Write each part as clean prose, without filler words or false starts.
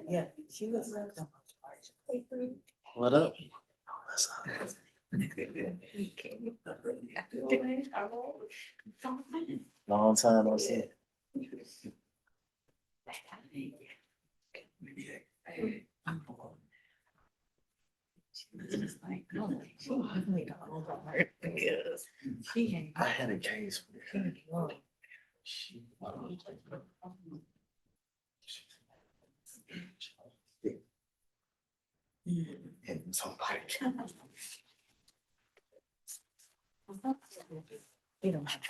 Yeah, she was. What up? Long time no see. I had a case. And somebody. You don't have.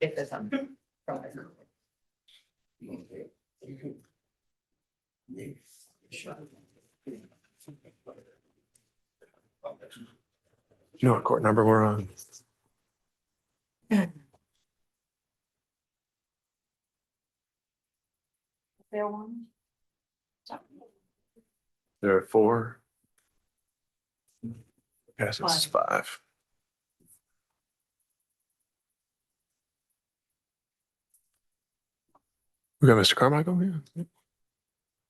If there's something. You know what court number we're on? There one. There are 4. Yes, it's 5. We got Mr. Carmichael here.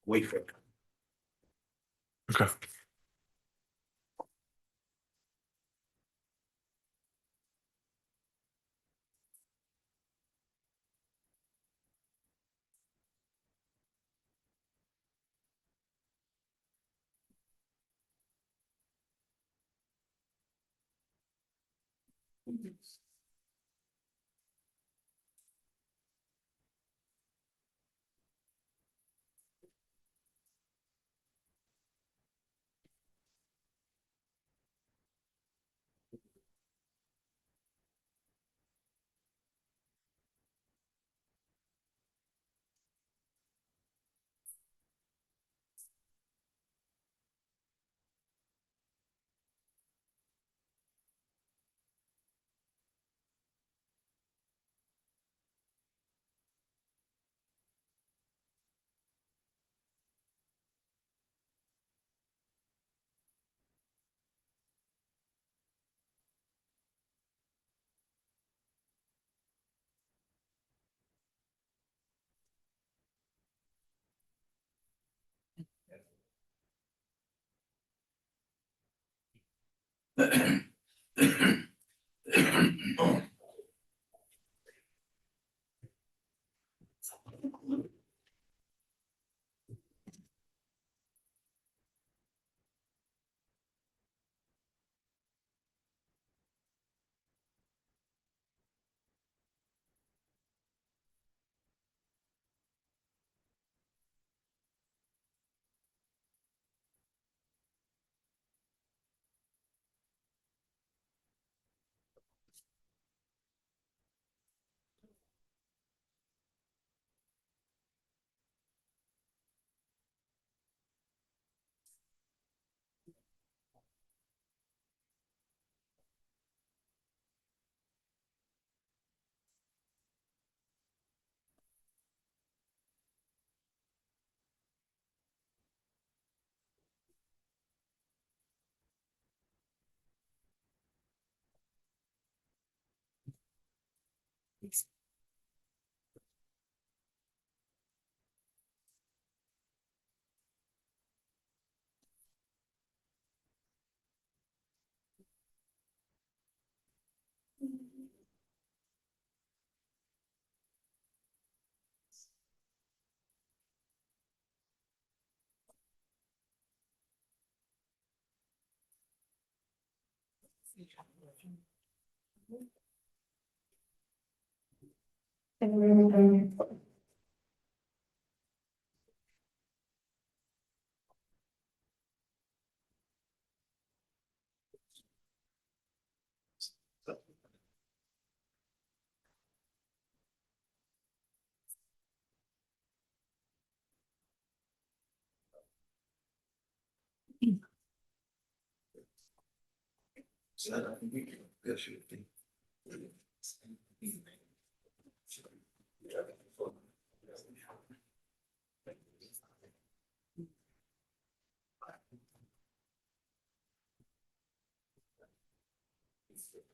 Wait for it. Okay.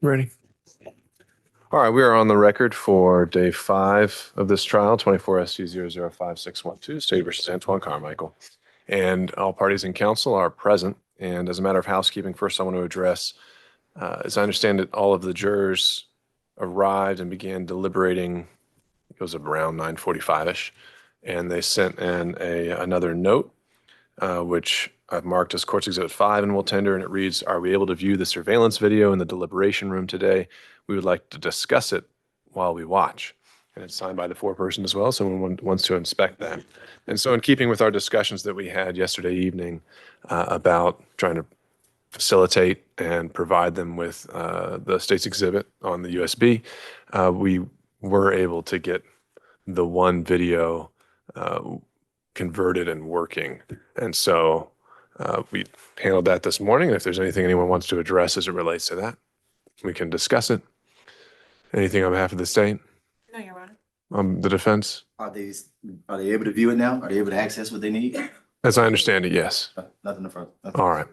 Ready? All right, we are on the record for day 5 of this trial, 24SC005612, State versus Antoine Carmichael. And all parties in counsel are present. And as a matter of housekeeping, first I want to address, as I understand it, all of the jurors arrived and began deliberating. It was around 9:45ish, and they sent in another note, which I've marked as Courts Exhibit 5 and will tender, and it reads, "Are we able to view the surveillance video in the deliberation room today? We would like to discuss it while we watch." And it's signed by the foreperson as well, so someone wants to inspect that. And so in keeping with our discussions that we had yesterday evening about trying to facilitate and provide them with the state's exhibit on the USB, we were able to get the one video converted and working. And so we handled that this morning. If there's anything anyone wants to address as it relates to that, we can discuss it. Anything on behalf of the state? No, Your Honor. The defense? Are they able to view it now? Are they able to access what they need? As I understand it, yes. Nothing in front. All right.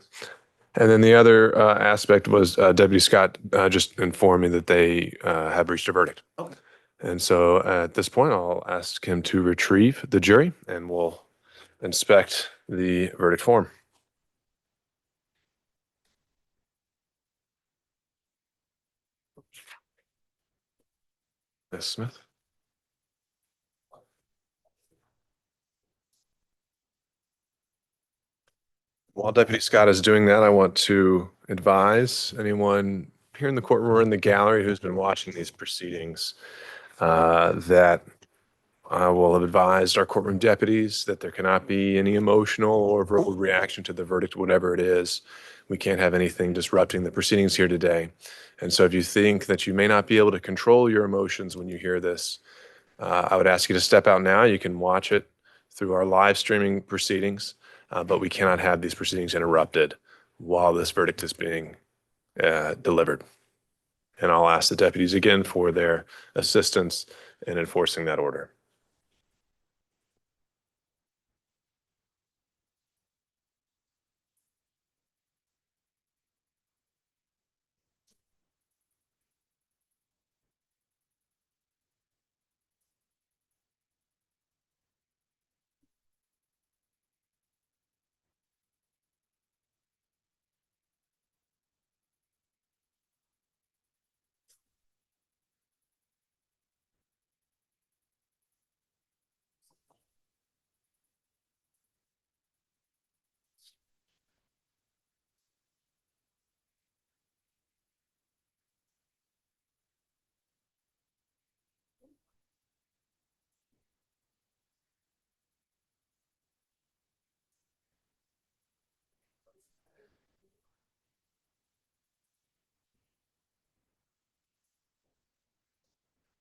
And then the other aspect was Deputy Scott just informed me that they have reached a verdict. Okay. And so at this point, I'll ask him to retrieve the jury and we'll inspect the verdict form. Ms. Smith? While Deputy Scott is doing that, I want to advise anyone here in the courtroom or in the gallery who's been watching these proceedings that I will have advised our courtroom deputies that there cannot be any emotional or verbal reaction to the verdict, whatever it is. We can't have anything disrupting the proceedings here today. And so if you think that you may not be able to control your emotions when you hear this, I would ask you to step out now. You can watch it through our live streaming proceedings, but we cannot have these proceedings interrupted while this verdict is being delivered. And I'll ask the deputies again for their assistance in enforcing that order.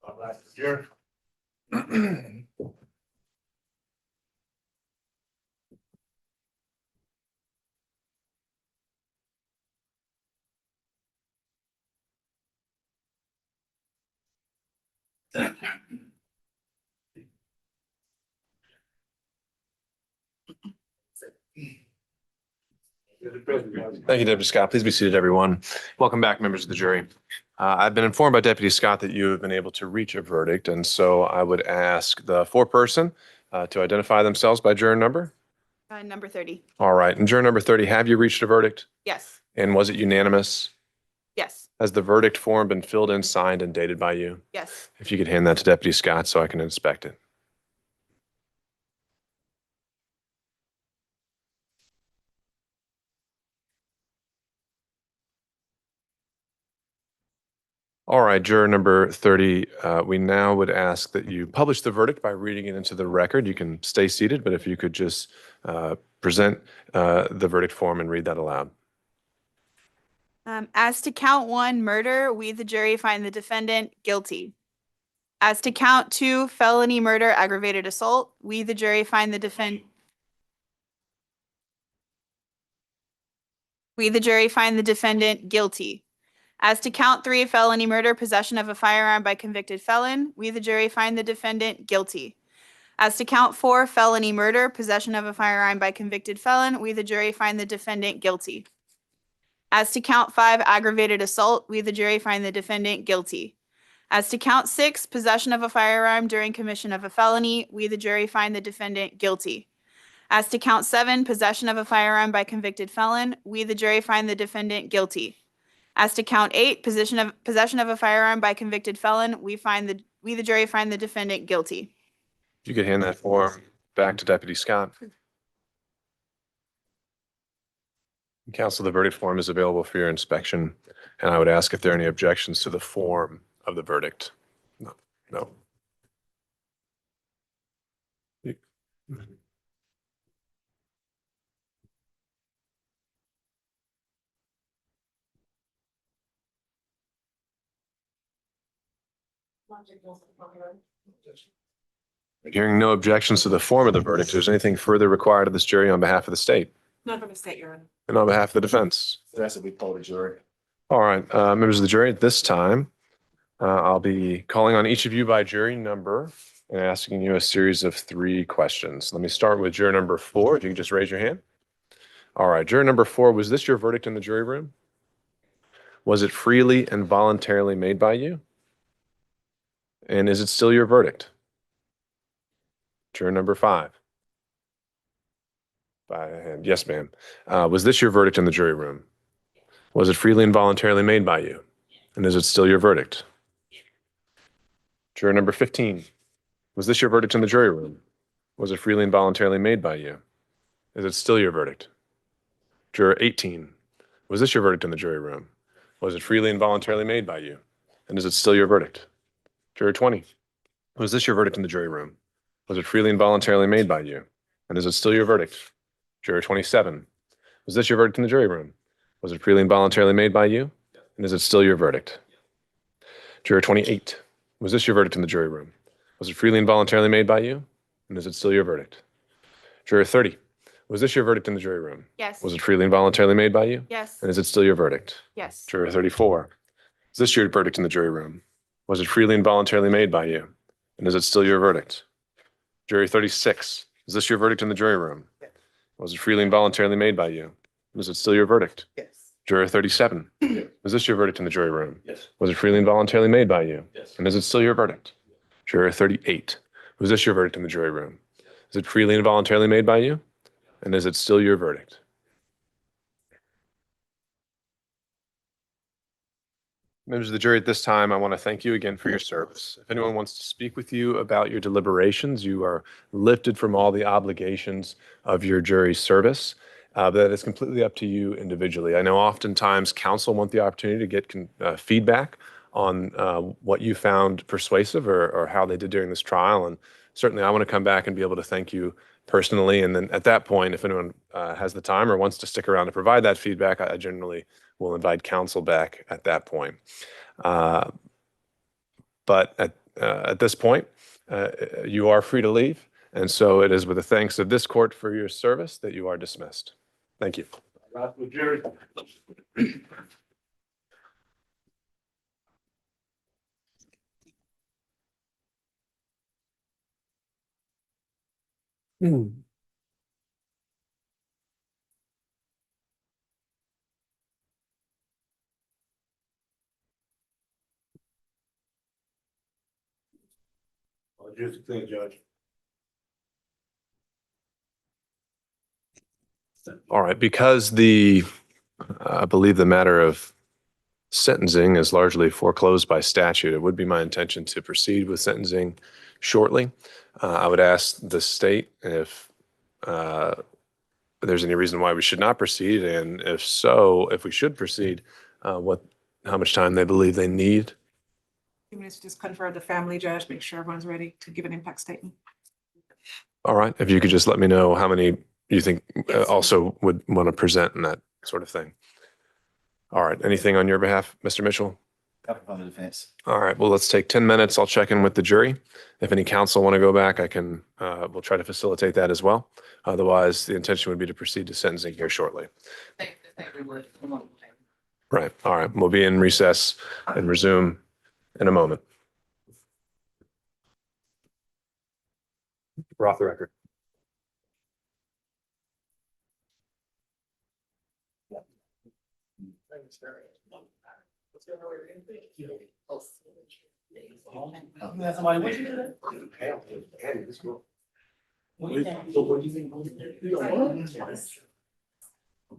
All right, here. Thank you, Deputy Scott. Please be seated, everyone. Welcome back, members of the jury. I've been informed by Deputy Scott that you have been able to reach a verdict, and so I would ask the foreperson to identify themselves by juror number. Number 30. All right. And juror number 30, have you reached a verdict? Yes. And was it unanimous? Yes. Has the verdict form been filled in, signed, and dated by you? Yes. If you could hand that to Deputy Scott so I can inspect it. All right, juror number 30, we now would ask that you publish the verdict by reading it into the record. You can stay seated, but if you could just present the verdict form and read that aloud. As to count 1, murder, we the jury find the defendant guilty. As to count 2, felony murder, aggravated assault, we the jury find the defendant guilty. As to count 3, felony murder, possession of a firearm by convicted felon, we the jury find the defendant guilty. As to count 4, felony murder, possession of a firearm by convicted felon, we the jury find the defendant guilty. As to count 5, aggravated assault, we the jury find the defendant guilty. As to count 6, possession of a firearm during commission of a felony, we the jury find the defendant guilty. As to count 7, possession of a firearm by convicted felon, we the jury find the defendant guilty. As to count 8, possession of a firearm by convicted felon, we the jury find the defendant guilty. If you could hand that form back to Deputy Scott. Counsel, the verdict form is available for your inspection, and I would ask if there are any objections to the form of the verdict. No. No. Hearing no objections to the form of the verdict, is there anything further required of this jury on behalf of the state Not from the state, Your Honor. and on behalf of the defense? That's what we told the jury. All right, members of the jury, at this time, I'll be calling on each of you by jury number and asking you a series of 3 questions. Let me start with juror number 4. If you could just raise your hand. All right, juror number 4, was this your verdict in the jury room? Was it freely and voluntarily made by you? And is it still your verdict? Juror number 5. By hand. Yes, ma'am. Was this your verdict in the jury room? Was it freely and voluntarily made by you? And is it still your verdict? Juror number 15. Was this your verdict in the jury room? Was it freely and voluntarily made by you? Is it still your verdict? Juror 18. Was this your verdict in the jury room? Was it freely and voluntarily made by you? And is it still your verdict? Juror 20. Was this your verdict in the jury room? Was it freely and voluntarily made by you? And is it still your verdict? Juror 27. Was this your verdict in the jury room? Was it freely and voluntarily made by you? And is it still your verdict? Juror 28. Was this your verdict in the jury room? Was it freely and voluntarily made by you? And is it still your verdict? Juror 30. Was this your verdict in the jury room? Yes. Was it freely and voluntarily made by you? Yes. And is it still your verdict? Yes. Juror 34. Is this your verdict in the jury room? Was it freely and voluntarily made by you? And is it still your verdict? Jury 36. Is this your verdict in the jury room? Yes. Was it freely and voluntarily made by you? And is it still your verdict? Yes. Juror 37. Was this your verdict in the jury room? Yes. Was it freely and voluntarily made by you? Yes. And is it still your verdict? Juror 38. Was this your verdict in the jury room? Is it freely and voluntarily made by you? And is it still your verdict? Members of the jury, at this time, I want to thank you again for your service. If anyone wants to speak with you about your deliberations, you are lifted from all the obligations of your jury service. But that is completely up to you individually. I know oftentimes counsel want the opportunity to get feedback on what you found persuasive or how they did during this trial. And certainly I want to come back and be able to thank you personally. And then at that point, if anyone has the time or wants to stick around to provide that feedback, I generally will invite counsel back at that point. But at this point, you are free to leave. And so it is with the thanks of this court for your service that you are dismissed. Thank you. Just clear, Judge. All right, because I believe the matter of sentencing is largely foreclosed by statute, it would be my intention to proceed with sentencing shortly. I would ask the state if there's any reason why we should not proceed, and if so, if we should proceed, how much time they believe they need. 2 minutes to just confer with the family, Judge, make sure everyone's ready to give an impact statement. All right, if you could just let me know how many you think Yes. also would want to present and that sort of thing. All right, anything on your behalf, Mr. Mitchell? Cover from the defense. All right, well, let's take 10 minutes. I'll check in with the jury. If any counsel want to go back, we'll try to facilitate that as well. Otherwise, the intention would be to proceed to sentencing here shortly. Right, all right, we'll be in recess and resume in a moment. We're off the record. You have somebody with you?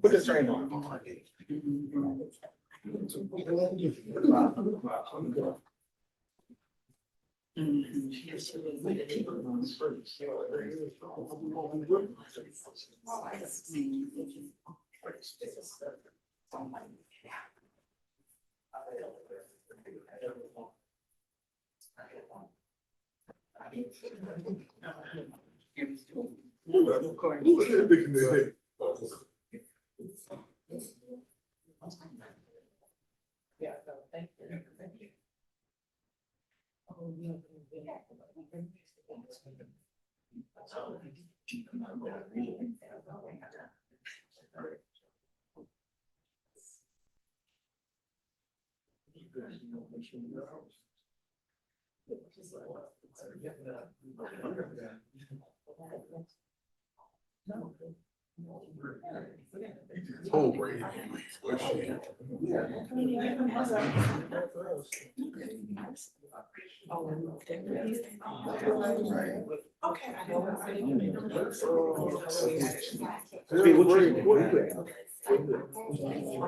Put this train on. Yeah, thank you. Oh, great. Okay.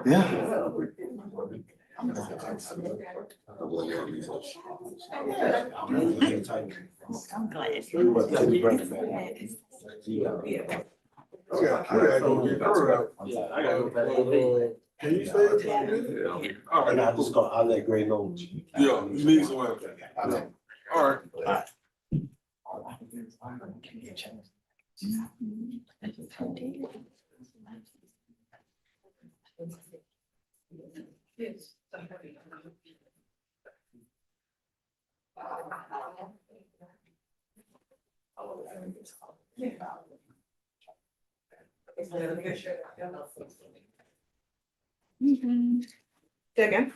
Yeah. I'm glad. Can you say it? All right. I just got, I'll let Gray know. Yeah, you need some help. All right. Say again?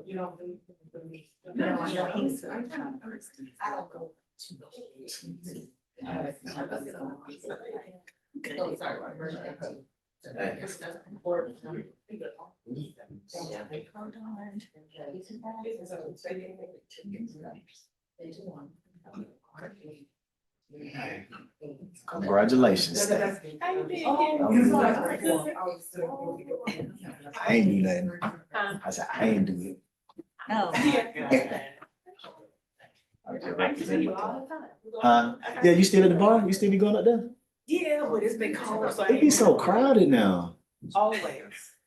You don't believe. No, he's. I don't go. Oh, sorry. Congratulations. I ain't do nothing. I said, I ain't do it. Oh. Huh? Yeah, you still at the bar? You still be going up there? Yeah, but it's been cold, so I It be so crowded now. always.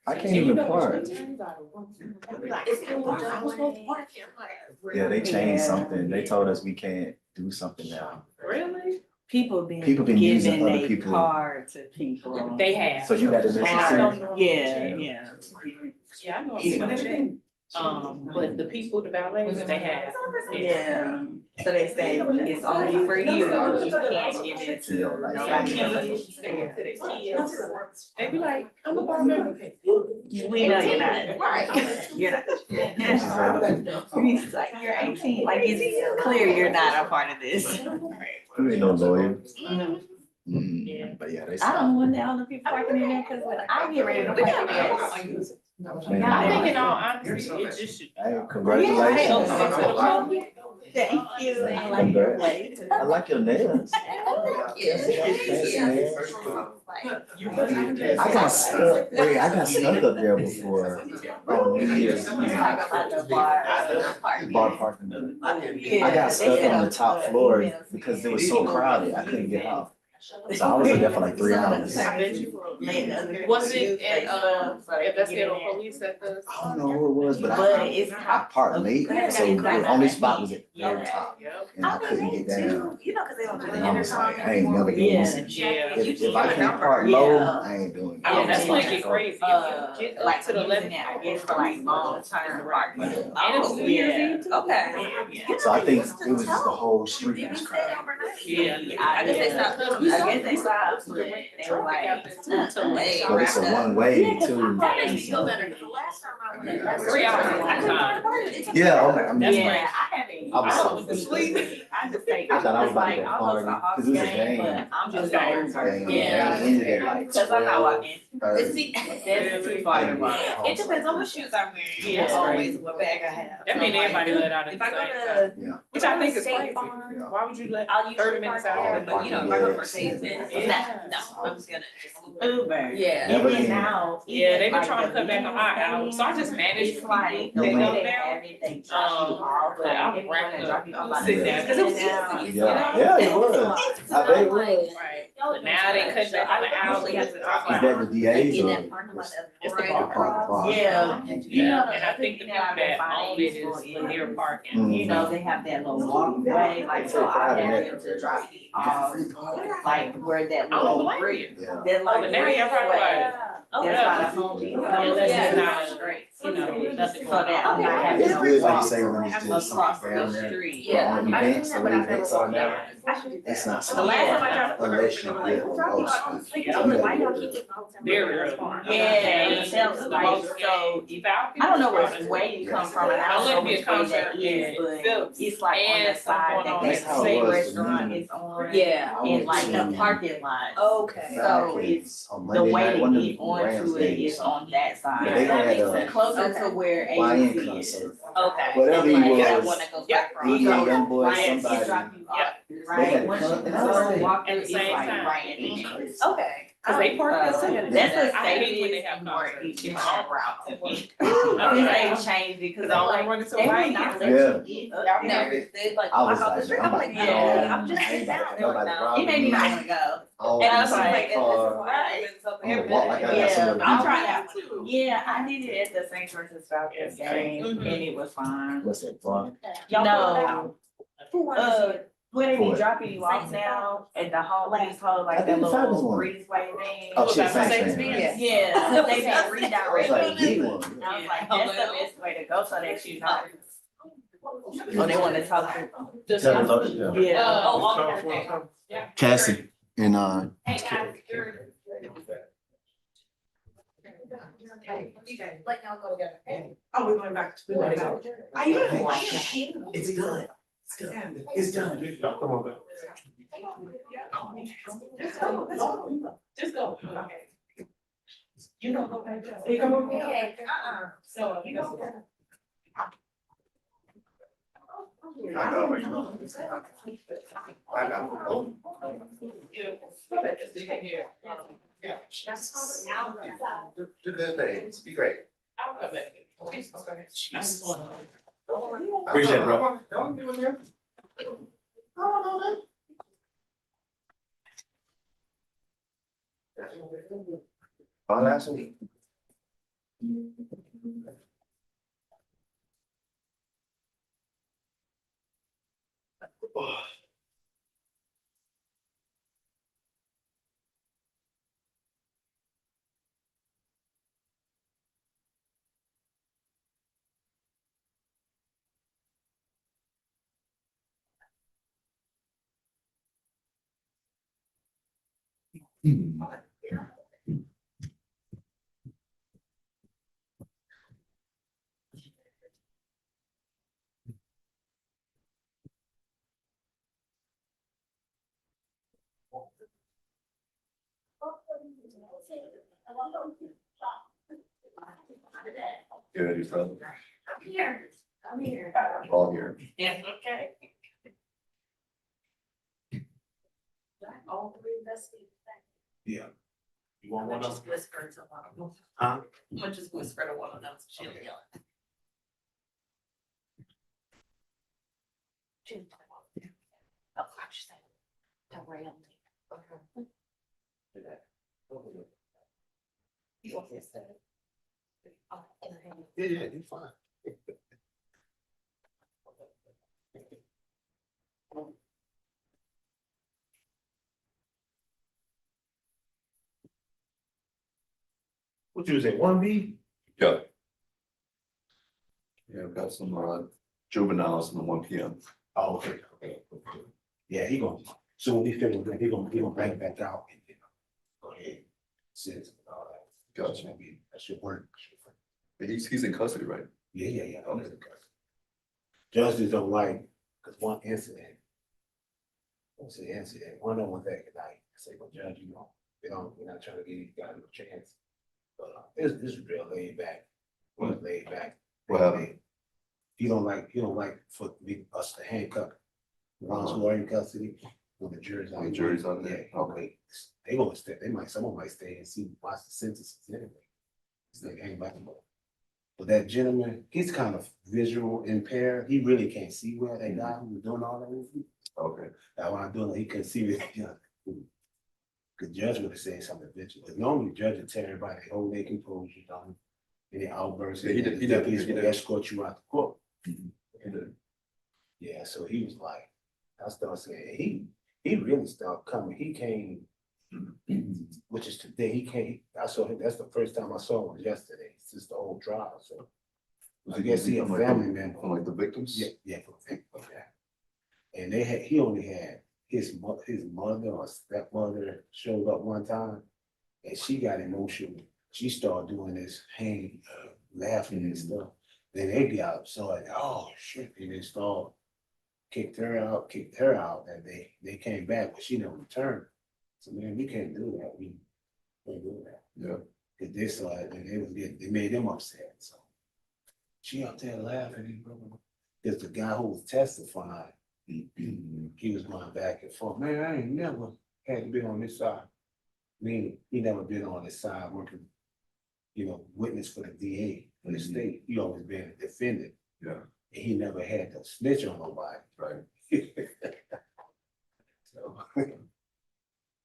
I can't even park. Yeah, they changed something. They told us we can't do something now. Really? People People been been using giving other their people. card to people. They have. So you got to miss it. Yeah, yeah. Yeah, I know. But the people, the valets, they have. Yeah. So they say it's only for you. You can't give it to nobody else. They be like, I'm a bar member. We know you're not. Right. You're not. He's like, you're 18. Like, it's clear you're not a part of this. You ain't no lawyer. But yeah, they. I don't want all the people parking in there because when I get ready to park in there. I think in all honesty, it just should. Hey, congratulations. Thank you. I like your way. I like your nails. I got stuck. Wait, I got stuck up there before. Oh, New Year's Eve. Bar parking. I got stuck on the top floor because it was so crowded. I couldn't get out. So I was in there for like 3 hours. Was it investigative police at the? I don't know who it was, but I parked late, so the only spot was at the very top, and I couldn't get down. And I was like, I ain't never doing this. Yeah. If I can't park low, I ain't doing it. Yeah, that's when it get crazy. If you get Like up to the left. I guess for like long term parking. And it's New Year's Eve too. Okay. So I think it was just the whole street was crowded. Yeah, I guess they stopped. guess they saw us, but they were like, it's not too late. So it's a one way too. That makes me feel better, because the last time I went, that's 3 hours is a long time. Yeah, okay, I mean, That's Yeah, right. I haven't. I was so went to sleep. I just take. I thought I was about to like, go almost a party, Hawks 'cause it was a game, game. but I'm just Okay. going. Yeah, they ended at like Cause I'm not 12, walking. 30. That's too far to walk. It depends on what shoes I'm wearing. Yeah. That's always what bag I have. That mean everybody let out at If the I go same time. to. Which I think is State crazy. Farm, Why would you let I'll use 30 minutes out of it? but you know, if I go for Mercedes, Yeah. no, I'm just gonna just. Uber. Yeah. Never And then again. now. Yeah, they been like, trying to cut back on our hours, so I just manage It's people like, that the way go they there. have it, they drop you off, but like, I'm everyone racked that up. drop you off, like, Sit down. Because it was now. easy. Yeah, yeah, it was. I bet it was. Right. But now they cut back on the hours. have to drop Is that the DA's in or? that parking lot It's of the right park. across. Yeah. Yeah, and I think the people that own it is near parking. You know, they have that little walkway, like, so I have them to drop you off, like, where that I don't little blame bridge. you. Yeah. That like. But now you're probably like, That's why the Home Depot. unless Yeah. it's not straight, you know, nothing So going that on. I'm not having It's to good, like you walk say, when it's just across down the there. street. Yeah. On events, the way events are now, it's not. The last time I dropped. Unless you live on Wall Street. Why y'all keep getting all the time? Very early. Yeah, it sounds like, so, I don't know where way you come from, and I don't know which way that is, but it's like on the side that That's that how it same was for restaurant me. is on. Yeah. In like the parking lot. Okay. So it's, On the Monday way night, to one of get the onto Rams it games. is on that side. But they That had makes a sense. Closer to Okay. where YN AC is. concert. Okay. Whatever he Like, I was, wanna go Yeah. back he from. was a young boy, Right, it somebody. drop you off, They right, had once you come- go walk through, At it's the same like time. right in there. Okay. Cause they park That's there the too. I hate when they safest have and more concerts. efficient route to me. Since Okay. they changed it, cause Cause I I'm wanna like, run into they white would not kids. let you get up No, there. they like I walk was off the like, street. I'm I'm like, like, no, yeah, I'm just I ain't sitting down. got They're like, nobody no. It made me robbing not me. wanna go. All And I in was the like, same car. Right. I'm gonna walk like I got Yeah, somewhere to I'm be. trying out too. Yeah, I did it at the St. Francis Falcons Yes, game, Mhm. and it was fine. What's that, fun? No, where they be What? dropping you off now at the Home Depot, I like think that the Falcons little won. breezeway thing. Oh, shit, About thanks, Mercedes man. Benz? Yeah, so they been I was like, redirecting. get one. And I was like, that's the best way to go, so that you know. Oh, they wanna talk to. Tell them, yeah. Yeah. Oh, Cassie and, Hey, guys, you're. Like y'all go together. Oh, we're going back to. Are you gonna watch it? it's done. It's done. It's done. Come on back. Just go, let's go. Just go. Okay. You don't go back there. You come over here. Okay, so you go. I know, you know. I know. Do good things. Be great. Appreciate it, bro. Oh, last week. You ready, son? I'm here. I'm here. All here. Yeah, okay. All three investigate. Yeah. You I'm gonna just whisper to one of them. Huh? I'm gonna just whisper to one of them, so she'll yell. Oh, I just said, don't worry, I'll leave. You want this? Oh, Yeah, you're fine. What you say, 1B? Yeah. Yeah, I've got some juveniles in the 1 p.m. Oh, okay. Yeah, he gonna, So when he finishes, he gonna bring it back out and, go ahead, sentence and all that. Gotcha. That should work. He's in custody, right? Yeah. Okay. Judges don't like, cause one incident. What's the incident? One of them was that night. I say, well, Judge, we're not trying to give you guys a chance. But this is real laid back. Real laid back. What happened? He don't like for us to handcuff ones who are in custody when the jury's on. When the jury's on there? Yeah, okay. They gonna stay, someone might stay and watch the sentences anyway. It's like, ain't like, but that gentleman, he's kind of visual impaired. He really can't see well. That guy who was doing all that with me. Okay. That's why I'm doing it. He couldn't see it. The judge would have said something visual. But normally the judge would tell everybody, hold their composure, don't any outbursts. Yeah, he did. He's gonna escort you out the court. He did. Yeah, so he was like, I started saying, he really started coming. He came, which is today, he came, I saw him, that's the first time I saw him was yesterday, since the whole trial, so. I guess he a family member. From like the victims? Yeah, from victims, yeah. And he only had his mother or stepmother showed up one time, and she got emotional. She started doing this hand, laughing and stuff. Then they got up, so like, oh shit, and they started kicked her out, and they came back, but she never returned. So man, we can't do that. We can't do that. Yeah. Cause they saw it and they made them upset. So she up there laughing, because the guy who was testifying, he was going back and forth. Man, I ain't never had to be on this side. I mean, he never been on this side working, witness for the DA for the state. He always been a defendant. Yeah. And he never had to snitch on nobody. Right. So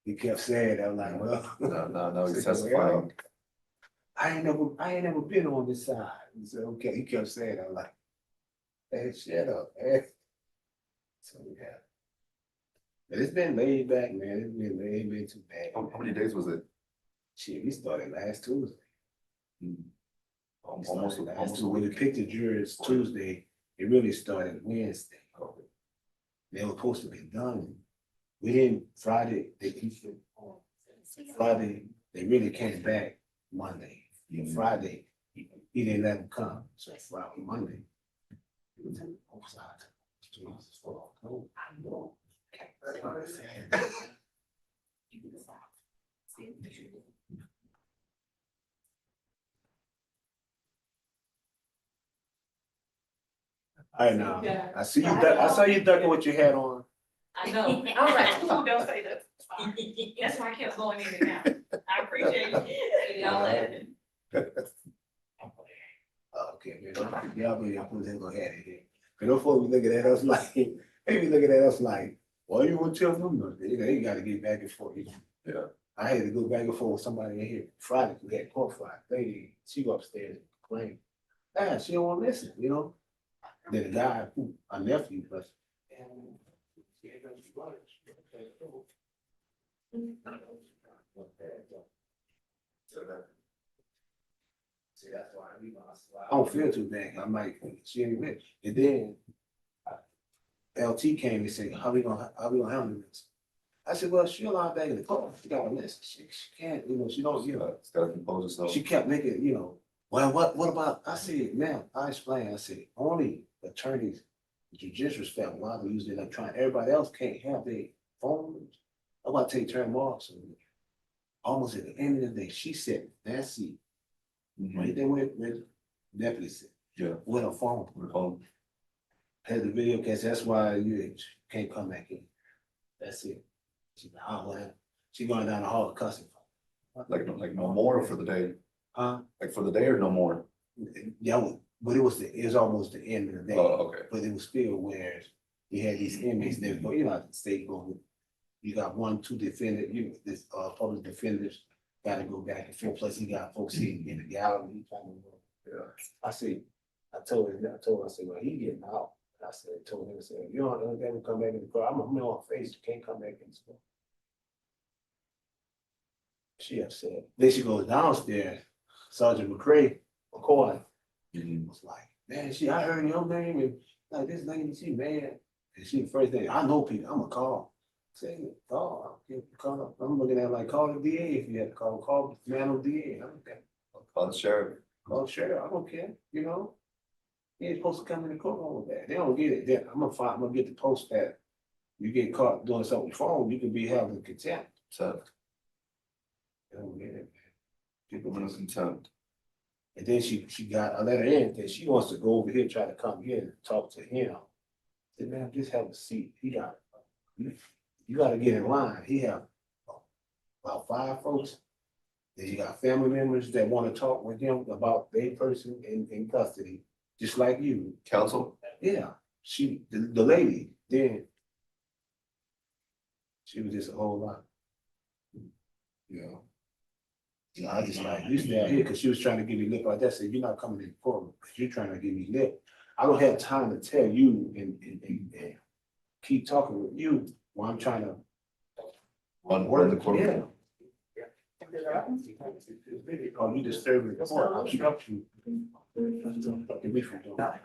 he kept saying that. I'm like, well, No, he's testifying. I ain't never been on this side. He said, okay. He kept saying that. I'm like, hey, shut up, man. So yeah. But it's been laid back, man. It been too bad. How many days was it? Shit, we started last Tuesday. Almost a When we week. picked the jurors Tuesday, it really started Wednesday. Okay. They were supposed to be done. We didn't, Friday, they really came back Monday. Friday, he didn't let them come, so Friday, Monday. It was on both sides. I know. I see you. I saw you ducking with your hat on. I know, I was like, ooh, don't say that. That's why I kept going in and out. I appreciate y'all laughing. Okay, man. Y'all put that little hat in here. And those folks be looking at us like, they be looking at us like, well, you want to tell them nothing? They gotta get back and forth. Yeah. I had to go back and forth with somebody in here Friday, we had court Friday. She go upstairs and complain. She don't want to listen, Then the guy, our nephew, but. I don't feel too bad. I'm like, she ain't with. And then LT came and said, how we gonna handle this? I said, well, she'll lie back in the car. She got a list. She can't, she don't, It's gotta compose itself. she kept making, well, what about, I said, ma'am, I explained, I said, only attorneys, judicial staff, why they use electronic, everybody else can't have their phones. I'm about to take turn off. So almost at the end of the day, she said, that seat, right there where deputy said, Yeah. with a phone. With a phone. Had the video case, that's why you can't come back in. That's it. She going down the hall cussing. Like no more for the day. Huh? Like for the day or no more? Yeah, but it was almost the end of the day. Oh, okay. But it was still where you had these inmates that go, the state go, you got 1, 2 defendants, this public defenders gotta go back and forth. Plus you got folks sitting in the gallery. Yeah. I told her, I said, well, he getting out. I told him, you don't ever come back in the car. I'm on face, you can't come back in the school. She upset. Then she goes downstairs. Sergeant McCoy was like, man, I heard your name and like this lady, she mad. And she the first thing, I know people, I'm gonna call. Say, oh, I'm looking at like call the DA if you have to call the man on DA. Call the sheriff. Call the sheriff, I don't care, you know? You ain't supposed to come in the courtroom with that. They don't get it. Then I'm gonna get the post that you get caught doing something with your phone, you can be held in contempt. So, They don't get it, man. People lose just, contempt. and then she got a letter in that she wants to go over here, try to come here and talk to him. I said, man, just have a seat. You gotta get in line. He have about 5 folks. Then you got family members that wanna talk with him about their person in custody, just like you. Counsel? Yeah, the lady, then. She was just a whole lot. You know? You know, I just like, you stay out here, cause she was trying to give me lip like that, I said, you're not coming in the courtroom, cause you're trying to give me lip. I don't have time to tell you and keep talking with you while I'm trying to. On word the courtroom. Yeah. Oh, you disturbing the court, I'll obstruct you. Get me from doing that.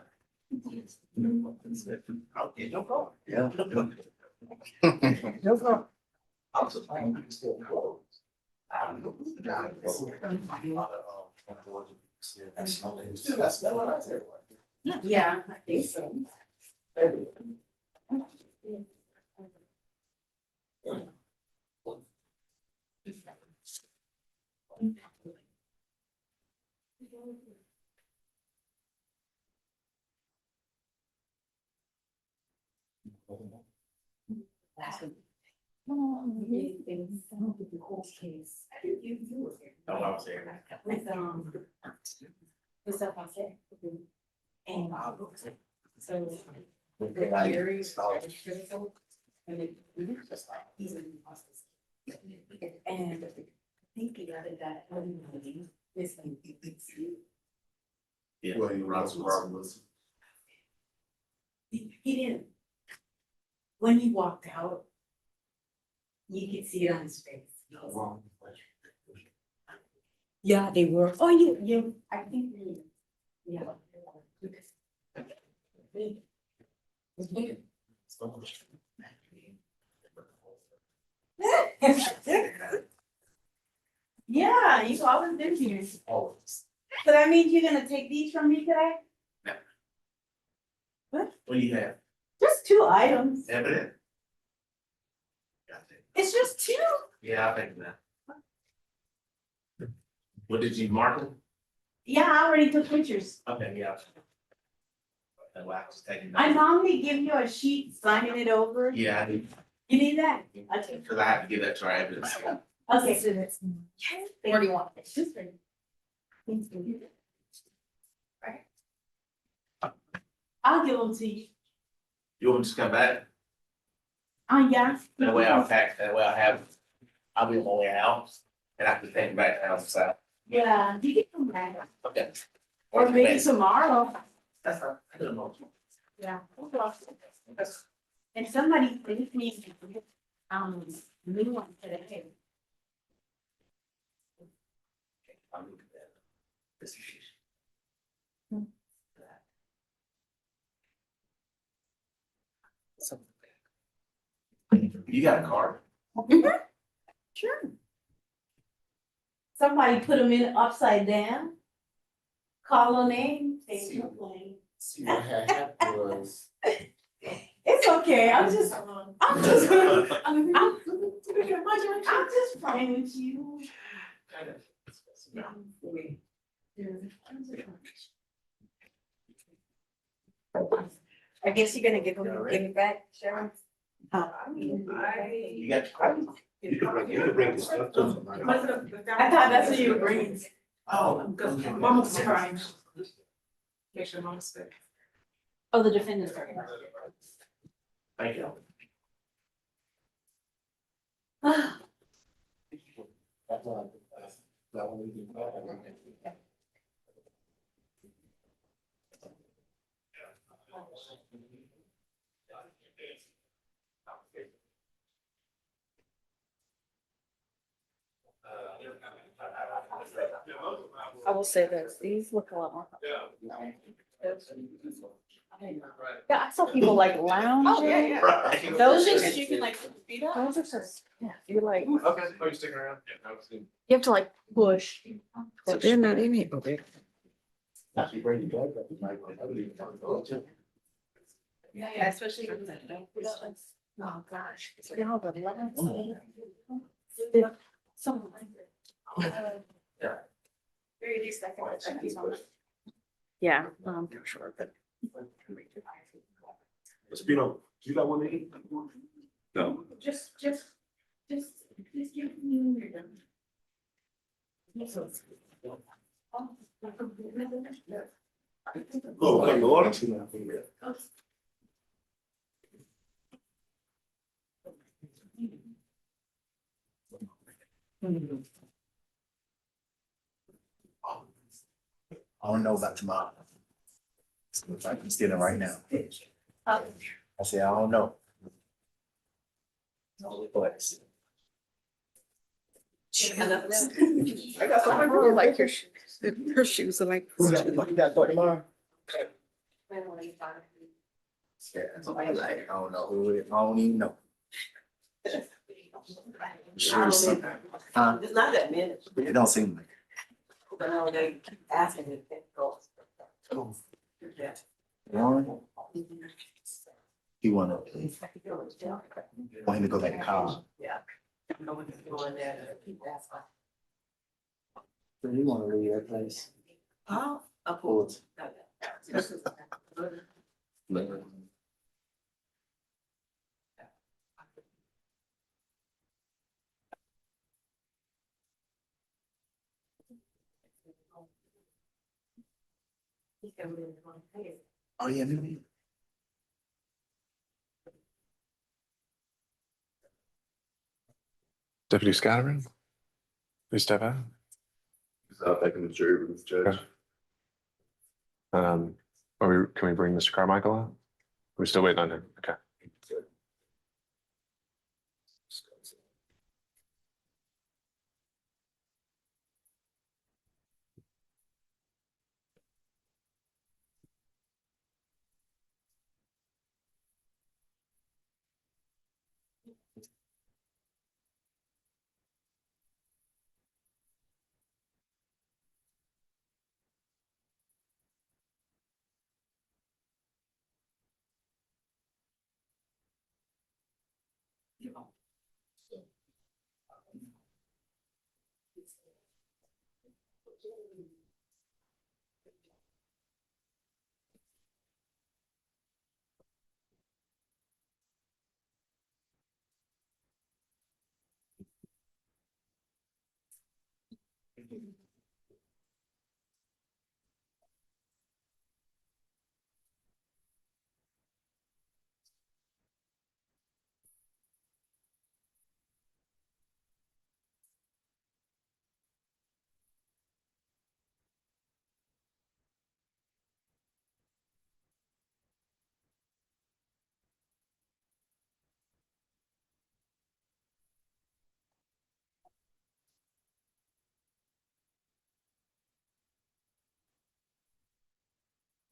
Okay, no problem. Yeah. No problem. I'm surprised you still closed. That's not what I said. Yeah, I think so. Oh, I was there. With stuff I said. And so. And it was just like, he's in the process. And I think the other guy, this thing. Yeah. Well, you Ross was. He didn't. When he walked out, you could see it on his face. Yeah, they were. Oh, you, I think, yeah. Yeah, you always been here. Always. So that means you're gonna take these from me today? What do you have? Just 2 items. Evident? Got it. It's just 2. Yeah, I think that. What did you mark them? Yeah, I already took pictures. Okay, yeah. And wax is taking. I normally give you a sheet signing it over. Yeah, I did, You need that? Okay. because I have to give that to our evidence. Okay, so that's. Where do you want it? Just right. Thank you. I'll give them to you. You want me to just come back? Yeah. That way I'll pack, that way I'll be on my way out and I can take it back to the house, so. Yeah, you can come back. Okay. Or maybe tomorrow. That's fine. I don't know. Yeah. And somebody please me, new one today. I'll look at that. This is- You got a card? Sure. Somebody put them in upside down. Call a name, say your name. See what happened was. It's okay, I'm just playing with you. I guess you're gonna give it back, Sharon? You got your card? You can bring the stuff to them. I thought that's what you were bringing. Oh. Because Mama's crying. Make sure Mama's sick. Oh, the defendant's are. Thank you. I will say this, these look a lot more. Yeah, I saw people like lounge. Oh, yeah, yeah. Right. Those just, you can like speed up. Those are just, yeah, you're like, you Okay, are you sticking around? Yeah, I was in. have to like push. So they're not in here. Okay. Yeah, especially. Oh, gosh. Y'all, but some. Very least I can check these on. Yeah, sure, but. Speedo, you got one to eat? No. Just give me. Oh, my Lord. I don't know about tomorrow. Looks like I'm stealing right now. I say, I don't know. But I got some really like your shoes. Her shoes are like. who got court tomorrow? Yeah, I don't know who it, I don't even know. Sure, something. Huh? It's not that many. It don't seem like. But now they keep asking if it goes. Warren? He wanna, want him to go back to college. Yeah. No one's going there. Keep asking. So you wanna leave that place? Oh, of course. Oh, yeah, maybe. Deputy Scotland, please step out. Back in the jury room, Judge. Can we bring Mr. Carmichael out? We're still waiting on him. Okay.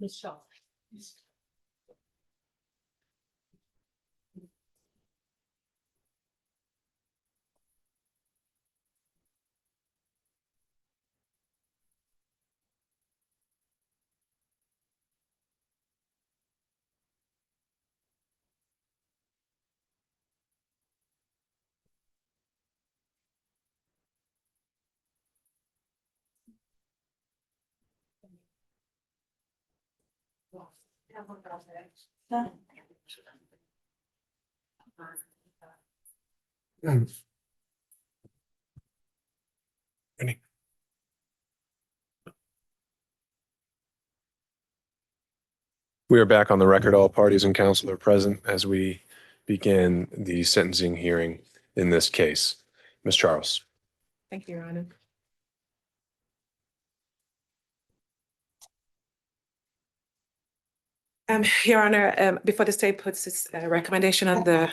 Michelle. Ready? We are back on the record. All parties and counsel are present as we begin the sentencing hearing in this case. Ms. Charles. Thank you, Your Honor. Your Honor, before the state puts its recommendation on the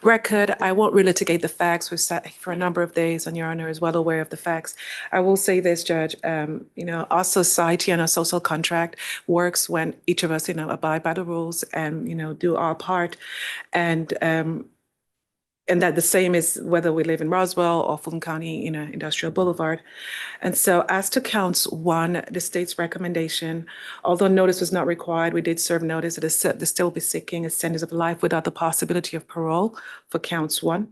record, I won't relitigate the facts. We've sat for a number of days, and Your Honor is well aware of the facts. I will say this, Judge, our society and our social contract works when each of us, abide by the rules and, do our part. And that the same is whether we live in Roswell or Fulton County, Industrial Boulevard. And so as to counts 1, the state's recommendation, although notice was not required, we did serve notice that the state will be seeking a sentence of life without the possibility of parole for counts 1.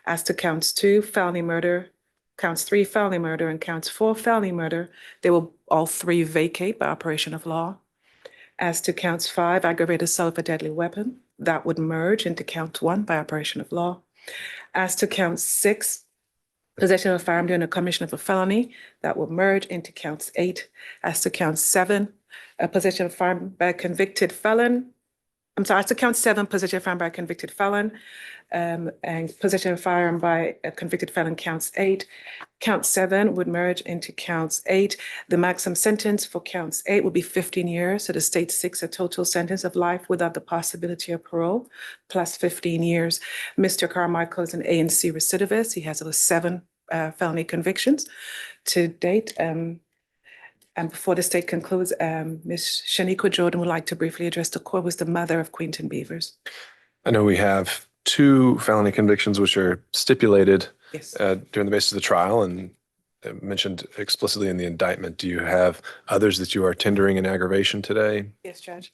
As to counts 2, felony murder, counts 3, felony murder, and counts 4, felony murder, they will all 3 vacate by operation of law. As to counts 5, aggravated assault with a deadly weapon, that would merge into count 1 by operation of law. As to count 6, possession of a firearm during a commission of a felony, that will merge into counts 8. As to count 7, possession of a firearm by a convicted felon. As to count 7, possession of a firearm by a convicted felon, and possession of a firearm by a convicted felon counts 8. Count 7 would merge into counts 8. The maximum sentence for counts 8 would be 15 years. So the state seeks a total sentence of life without the possibility of parole, plus 15 years. Mr. Carmichael is an A and C recidivist. He has over 7 felony convictions to date. And before the state concludes, Ms. Shaniqua Jordan would like to briefly address the court, was the mother of Quentin Beavers. I know we have 2 felony convictions which are stipulated Yes. during the basis of the trial and mentioned explicitly in the indictment. Do you have others that you are tendering in aggravation today? Yes, Judge.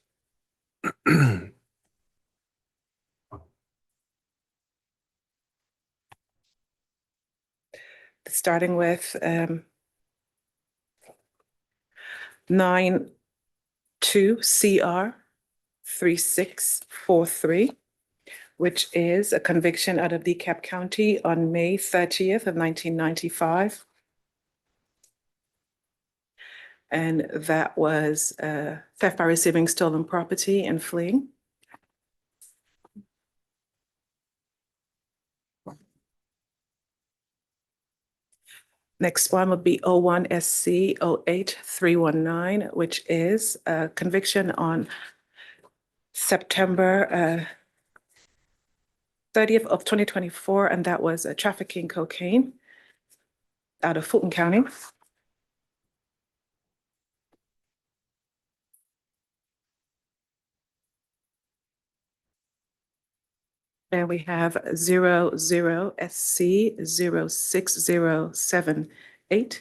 Starting with 92CR3643, which is a conviction out of DeKalb County on May 30th of 1995. And that was theft by receiving stolen property and fleeing. Next one would be 01SC005319, which is a conviction on September 30th of 2024, and that was trafficking cocaine out of Fulton County. And we have 00SC006078,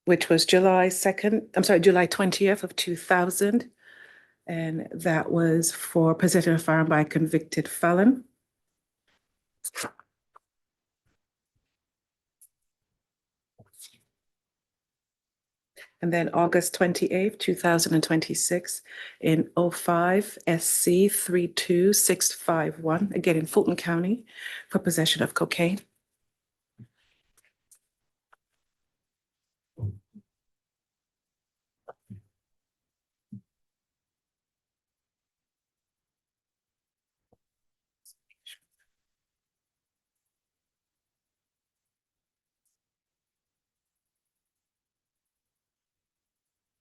which was July 20th of 2000. And that was for possession of a firearm by a convicted felon. And then August 28th, 2026 in 05SC32651, again in Fulton County, for possession of cocaine.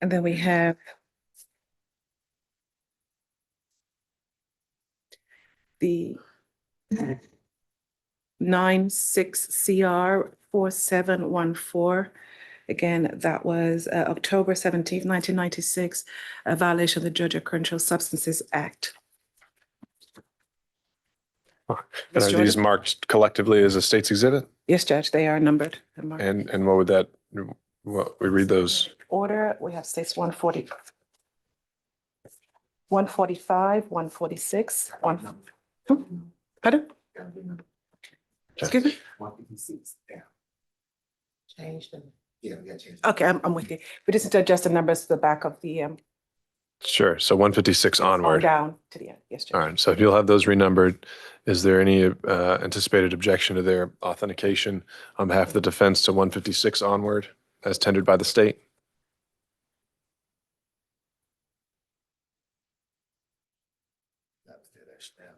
And then we have the 96CR4714. Again, that was October 17th, 1996, a violation of the Georgia Controlled Substances Act. And are these marked collectively as a state's exhibit? Yes, Judge, they are numbered. And what would that, what we read those? Order, we have states 140, 145, 146, pardon? Excuse me? 156, yeah. Change them. Yeah, we gotta change. Okay, I'm with you. We just need to adjust the numbers to the back of the Sure. So 156 onward. down to the end. Yes, Judge. All right. So if you'll have those renumbered, is there any anticipated objection to their authentication on behalf of the defense to 156 onward as tendered by the state? That was the other step.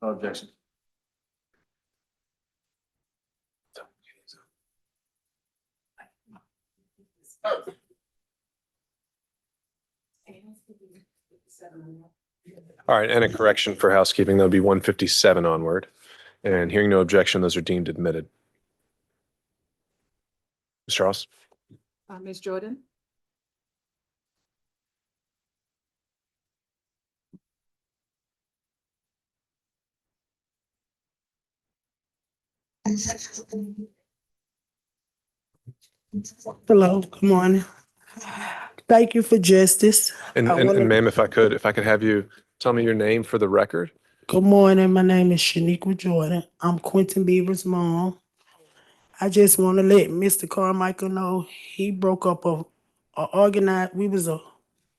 No objection. All right, and a correction for housekeeping, that'll be 157 onward. And hearing no objection, those are deemed admitted. Mr. Ross? Ms. Jordan? Hello, good morning. Thank you for justice. And, I and, wanna- and ma'am, if I could have you tell me your name for the record. Good morning, my name is Shaniqua Jordan. I'm Quentin Beaver's mom. I just want to let Mr. Carmichael know he broke up a organized, we was a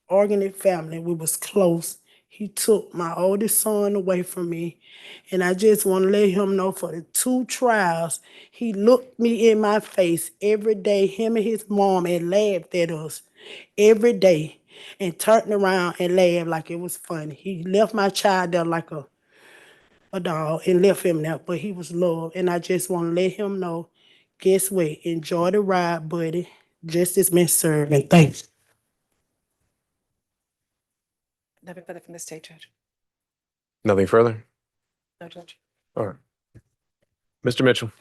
organized family. We was close. He took my oldest son away from me. And I just want to let him know for the 2 trials, he looked me in my face every day, him and his mom, and laughed at us every day and turned around and laughed like it was funny. He left my child there like a dog and left him there, but he was loved. And I just want to let him know, guess what? Enjoy the ride, buddy. Justice been served, and thanks. Nothing further from the state, Judge. Nothing further? No, Judge. All right. Mr. Mitchell?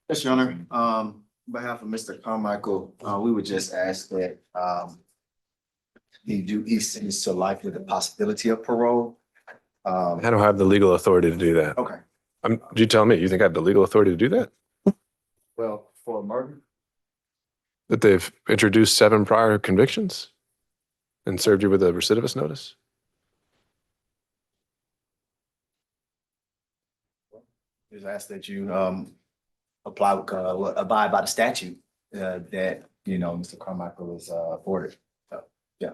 Yes, Your Honor. On behalf of Mr. Carmichael, we would just ask that he sentenced to life with the possibility of parole. I don't have the legal authority to do that. Okay, You tell me, you think I have the legal authority to do that? well, for murder, That they've introduced 7 prior convictions and served you with a recidivist notice? just ask that you abide by the statute that, Mr. Carmichael is afforded. So, yeah.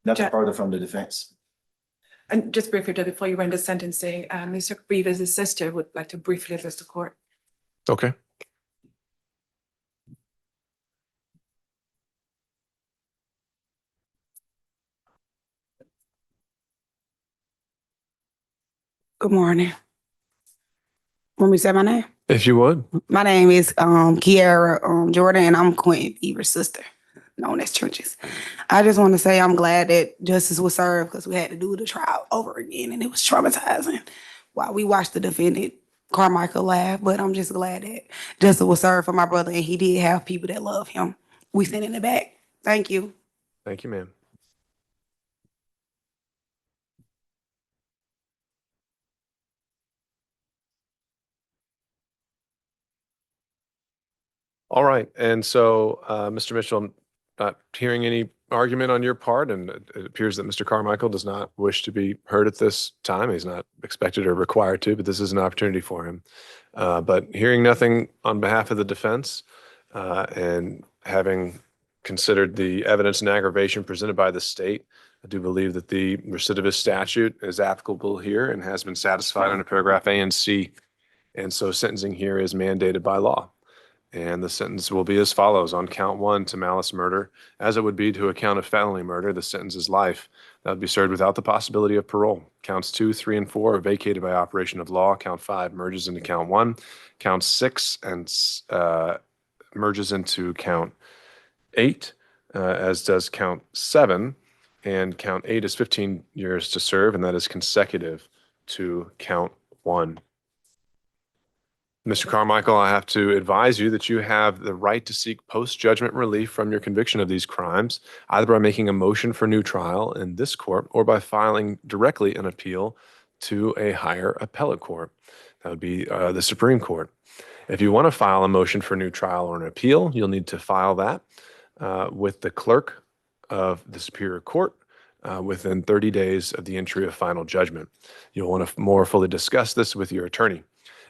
Nothing Jack- further from the defense. And just briefly, Judge, before you render sentencing, Mr. Beaver's sister would like to briefly address the court. Okay. Good morning. Want me to say my name? If you would. My name is Kiara Jordan, and I'm Quentin Beaver's sister, known as Trenches. I just want to say I'm glad that justice was served because we had to do the trial over again, and it was traumatizing while we watched the defendant Carmichael laugh. But I'm just glad that justice was served for my brother, and he did have people that love him. We sent in the back. Thank you. Thank you, ma'am. All right. And so, Mr. Mitchell, I'm not hearing any argument on your part, and it appears that Mr. Carmichael does not wish to be heard at this time. He's not expected or required to, but this is an opportunity for him. But hearing nothing on behalf of the defense, and having considered the evidence and aggravation presented by the state, I do believe that the recidivist statute is applicable here and has been satisfied under paragraph A and C. And so sentencing here is mandated by law. And the sentence will be as follows. On count 1 to malice murder, as it would be to a count of felony murder, the sentence is life. That would be served without the possibility of parole. Counts 2, 3, and 4 are vacated by operation of law. Count 5 merges into count 1. Count 6 and merges into count 8, as does count 7. And count 8 is 15 years to serve, and that is consecutive to count 1. Mr. Carmichael, I have to advise you that you have the right to seek post-judgment relief from your conviction of these crimes, either by making a motion for new trial in this court or by filing directly an appeal to a higher appellate court. That would be the Supreme Court. If you want to file a motion for new trial or an appeal, you'll need to file that with the clerk of the Superior Court within 30 days of the entry of final judgment. You'll want to more fully discuss this with your attorney.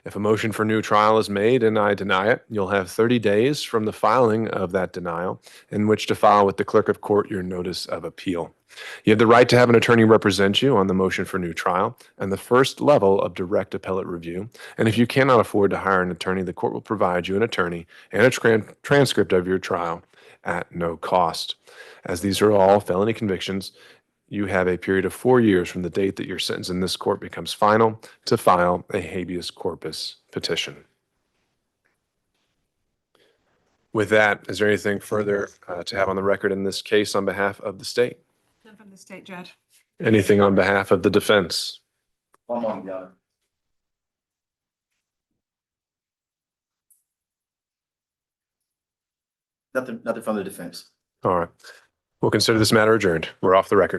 If a motion for new trial is made and I deny it, you'll have 30 days from the filing of that denial in which to file with the clerk of court your notice of appeal. You have the right to have an attorney represent you on the motion for new trial and the first level of direct appellate review. And if you cannot afford to hire an attorney, the court will provide you an attorney and a transcript of your trial at no cost. As these are all felony convictions, you have a period of 4 years from the date that your sentence in this court becomes final to file a habeas corpus petition. With that, is there anything further to have on the record in this case on behalf of the state? None from the state, Judge. Anything on behalf of the defense? One moment, Your Honor. Nothing from the defense. All right. We'll consider this matter adjourned. We're off the record.